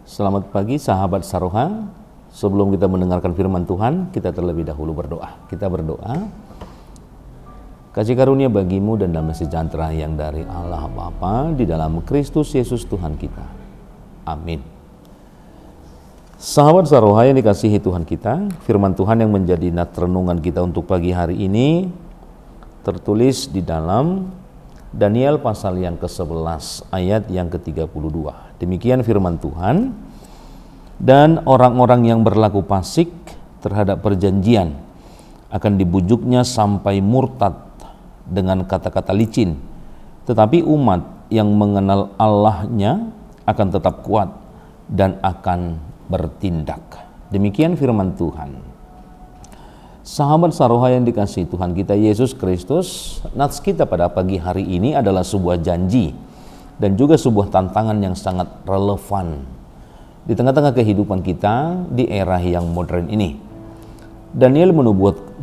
Selamat pagi sahabat Saroha. Sebelum kita mendengarkan firman Tuhan, kita terlebih dahulu berdoa. Kita berdoa, kasih karunia bagimu dan damai sejahtera yang dari Allah Bapa di dalam Kristus Yesus Tuhan kita. Amin. Sahabat Saroha yang dikasihi Tuhan kita, firman Tuhan yang menjadi nat renungan kita untuk pagi hari ini tertulis di dalam Daniel pasal yang ke-11 ayat yang ke-32. Demikian firman Tuhan. Dan orang-orang yang berlaku fasik terhadap perjanjian akan dibujuknya sampai murtad dengan kata-kata licin. Tetapi umat yang mengenal Allahnya akan tetap kuat dan akan bertindak. Demikian firman Tuhan. Sahabat Saroha yang dikasihi Tuhan kita Yesus Kristus, nats kita pada pagi hari ini adalah sebuah janji dan juga sebuah tantangan yang sangat relevan di tengah-tengah kehidupan kita di era yang modern ini. Daniel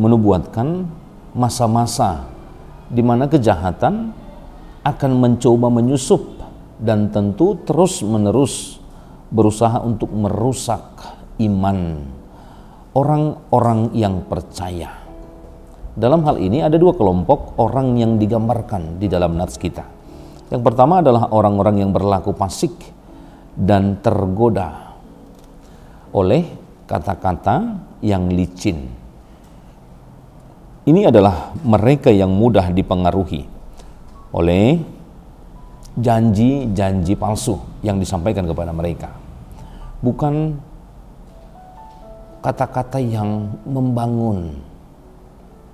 menubuatkan masa-masa di mana kejahatan akan mencoba menyusup dan tentu terus-menerus berusaha untuk merusak iman orang-orang yang percaya. Dalam hal ini ada dua kelompok orang yang digambarkan di dalam nats kita. Yang pertama adalah orang-orang yang berlaku fasik dan tergoda oleh kata-kata yang licin. Ini adalah mereka yang mudah dipengaruhi oleh janji-janji palsu yang disampaikan kepada mereka. Bukan kata-kata yang membangun,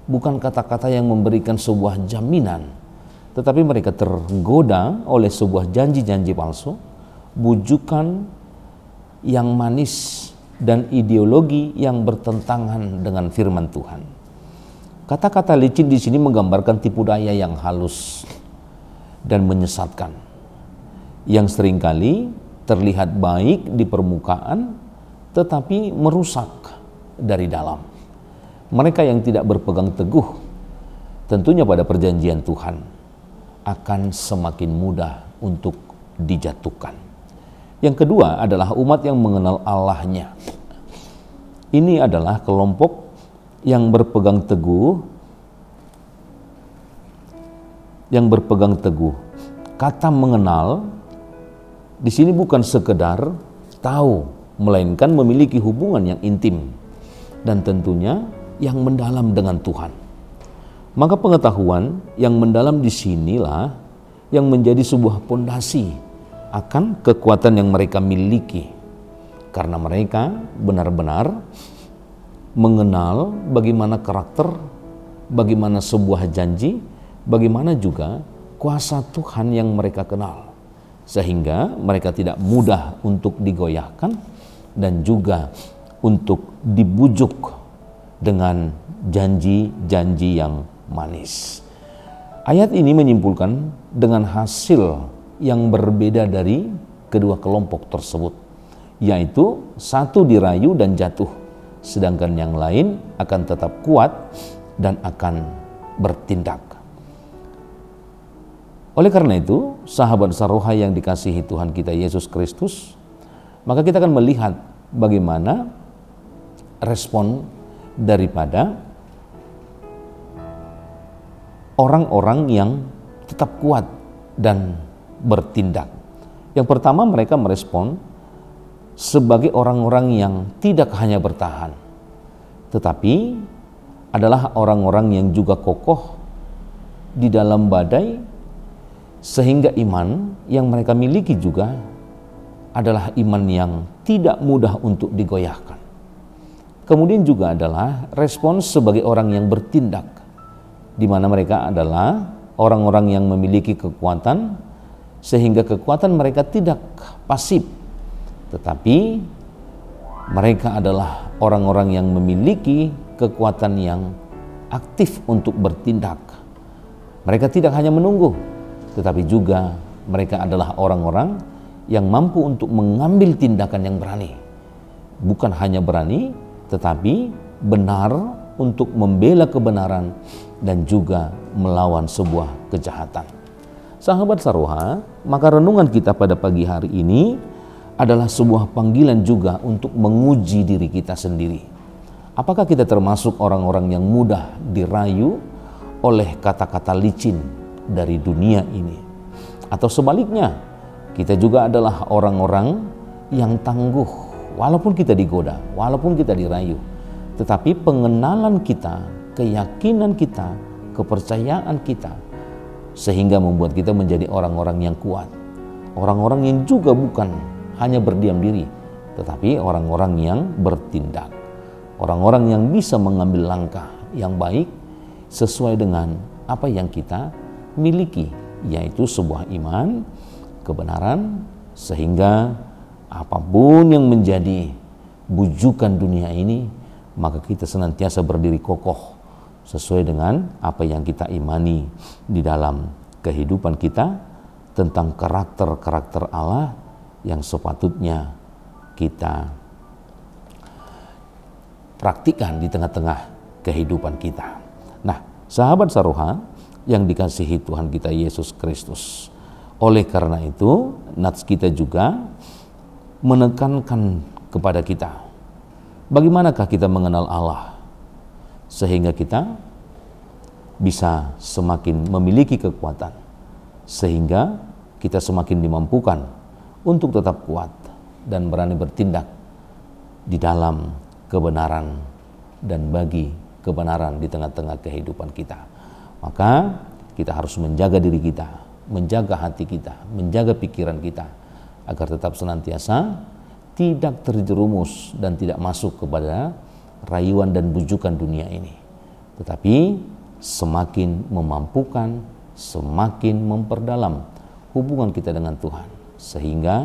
bukan kata-kata yang memberikan sebuah jaminan, tetapi mereka tergoda oleh sebuah janji-janji palsu, bujukan yang manis dan ideologi yang bertentangan dengan firman Tuhan. Kata-kata licin di sini menggambarkan tipu daya yang halus dan menyesatkan, yang seringkali terlihat baik di permukaan tetapi merusak dari dalam. Mereka yang tidak berpegang teguh tentunya pada perjanjian Tuhan akan semakin mudah untuk dijatuhkan. Yang kedua adalah umat yang mengenal Allahnya. Ini adalah kelompok yang berpegang teguh, Kata mengenal di sini bukan sekedar tahu, melainkan memiliki hubungan yang intim dan tentunya yang mendalam dengan Tuhan. Maka pengetahuan yang mendalam di sinilah yang menjadi sebuah pondasi akan kekuatan yang mereka miliki, karena mereka benar-benar mengenal bagaimana karakter, bagaimana sebuah janji, bagaimana juga kuasa Tuhan yang mereka kenal, sehingga mereka tidak mudah untuk digoyahkan dan juga untuk dibujuk dengan janji-janji yang manis. Ayat ini menyimpulkan dengan hasil yang berbeda dari kedua kelompok tersebut, yaitu satu dirayu dan jatuh, sedangkan yang lain akan tetap kuat dan akan bertindak. Oleh karena itu, sahabat Saroha yang dikasihi Tuhan kita Yesus Kristus, maka kita akan melihat bagaimana respon daripada orang-orang yang tetap kuat dan bertindak. Yang pertama, mereka merespon sebagai orang-orang yang tidak hanya bertahan, tetapi adalah orang-orang yang juga kokoh di dalam badai, sehingga iman yang mereka miliki juga adalah iman yang tidak mudah untuk digoyahkan. Kemudian juga adalah respons sebagai orang yang bertindak, di mana mereka adalah orang-orang yang memiliki kekuatan, sehingga kekuatan mereka tidak pasif, tetapi mereka adalah orang-orang yang memiliki kekuatan yang aktif untuk bertindak. Mereka tidak hanya menunggu, tetapi juga mereka adalah orang-orang yang mampu untuk mengambil tindakan yang berani. Bukan hanya berani, tetapi benar untuk membela kebenaran dan juga melawan sebuah kejahatan. Sahabat Saroha, maka renungan kita pada pagi hari ini adalah sebuah panggilan juga untuk menguji diri kita sendiri. Apakah kita termasuk orang-orang yang mudah dirayu oleh kata-kata licin dari dunia ini? Atau sebaliknya, kita juga adalah orang-orang yang tangguh walaupun kita digoda, walaupun kita dirayu. Tetapi pengenalan kita, keyakinan kita, kepercayaan kita, sehingga membuat kita menjadi orang-orang yang kuat. Orang-orang yang juga bukan hanya berdiam diri, tetapi orang-orang yang bertindak. Orang-orang yang bisa mengambil langkah yang baik sesuai dengan apa yang kita miliki, yaitu sebuah iman, kebenaran, sehingga apapun yang menjadi bujukan dunia ini, maka kita senantiasa berdiri kokoh sesuai dengan apa yang kita imani di dalam kehidupan kita tentang karakter-karakter Allah yang sepatutnya kita praktikkan di tengah-tengah kehidupan kita. Nah, sahabat Saruha yang dikasihi Tuhan kita Yesus Kristus, oleh karena itu nats kita juga menekankan kepada kita, bagaimanakah kita mengenal Allah sehingga kita bisa semakin memiliki kekuatan, sehingga kita semakin dimampukan untuk tetap kuat dan berani bertindak di dalam kebenaran dan bagi kebenaran di tengah-tengah kehidupan kita. Maka kita harus menjaga diri kita, menjaga hati kita, menjaga pikiran kita, agar tetap senantiasa tidak terjerumus dan tidak masuk kepada rayuan dan bujukan dunia ini, tetapi semakin memampukan, semakin memperdalam hubungan kita dengan Tuhan, sehingga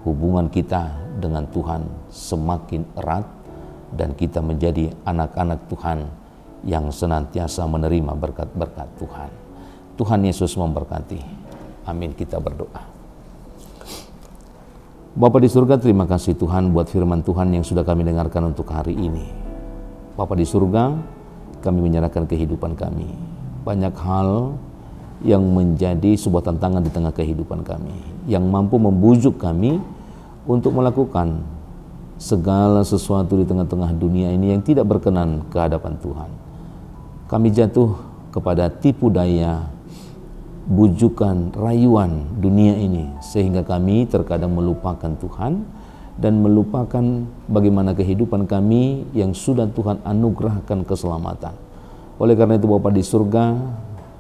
hubungan kita dengan Tuhan semakin erat dan kita menjadi anak-anak Tuhan yang senantiasa menerima berkat-berkat Tuhan. Tuhan Yesus memberkati. Amin. Kita berdoa. Bapa di surga, terima kasih Tuhan buat firman Tuhan yang sudah kami dengarkan untuk hari ini. Bapa di surga, kami menyerahkan kehidupan kami. Banyak hal yang menjadi sebuah tantangan di tengah kehidupan kami, yang mampu membujuk kami untuk melakukan segala sesuatu di tengah-tengah dunia ini yang tidak berkenan ke hadapan Tuhan. Kami jatuh kepada tipu daya, bujukan, rayuan dunia ini, sehingga kami terkadang melupakan Tuhan dan melupakan bagaimana kehidupan kami yang sudah Tuhan anugerahkan keselamatan. Oleh karena itu Bapa di surga,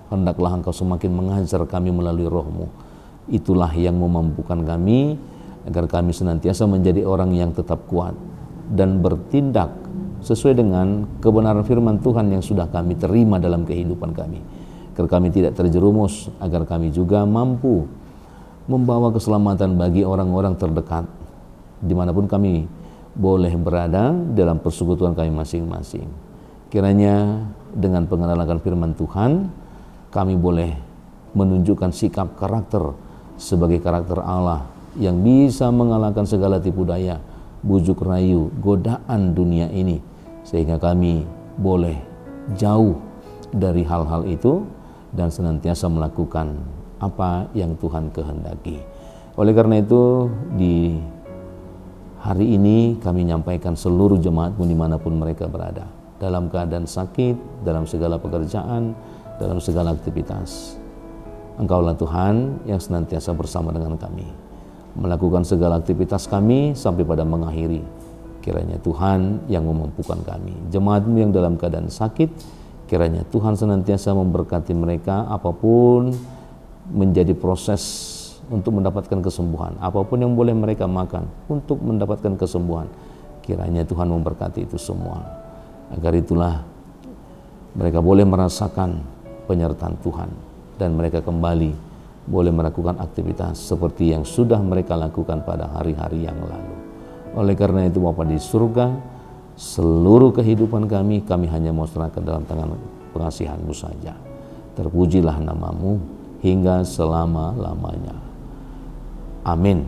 hendaklah Engkau semakin mengajar kami melalui Roh-Mu. Itulah yang memampukan kami agar kami senantiasa menjadi orang yang tetap kuat dan bertindak sesuai dengan kebenaran firman Tuhan yang sudah kami terima dalam kehidupan kami. Agar kami tidak terjerumus, agar kami juga mampu membawa keselamatan bagi orang-orang terdekat dimanapun kami boleh berada dalam persekutuan kami masing-masing. Kiranya dengan pengenalan akan firman Tuhan, kami boleh menunjukkan sikap karakter sebagai karakter Allah yang bisa mengalahkan segala tipu daya, bujuk rayu, godaan dunia ini, sehingga kami boleh jauh dari hal-hal itu dan senantiasa melakukan apa yang Tuhan kehendaki. Oleh karena itu, di hari ini kami menyampaikan seluruh jemaatmu dimanapun mereka berada, dalam keadaan sakit, dalam segala pekerjaan, dalam segala aktivitas. Engkaulah Tuhan yang senantiasa bersama dengan kami, melakukan segala aktivitas kami sampai pada mengakhiri. Kiranya Tuhan yang memampukan kami. Jemaatmu yang dalam keadaan sakit, kiranya Tuhan senantiasa memberkati mereka apapun menjadi proses untuk mendapatkan kesembuhan, apapun yang boleh mereka makan untuk mendapatkan kesembuhan. Kiranya Tuhan memberkati itu semua, agar itulah mereka boleh merasakan penyertaan Tuhan dan mereka kembali boleh melakukan aktivitas seperti yang sudah mereka lakukan pada hari-hari yang lalu. Oleh karena itu Bapa di surga, seluruh kehidupan kami hanya mau serahkan dalam tangan pengasihan-Mu saja. Terpujilah nama-Mu hingga selama-lamanya. Amin.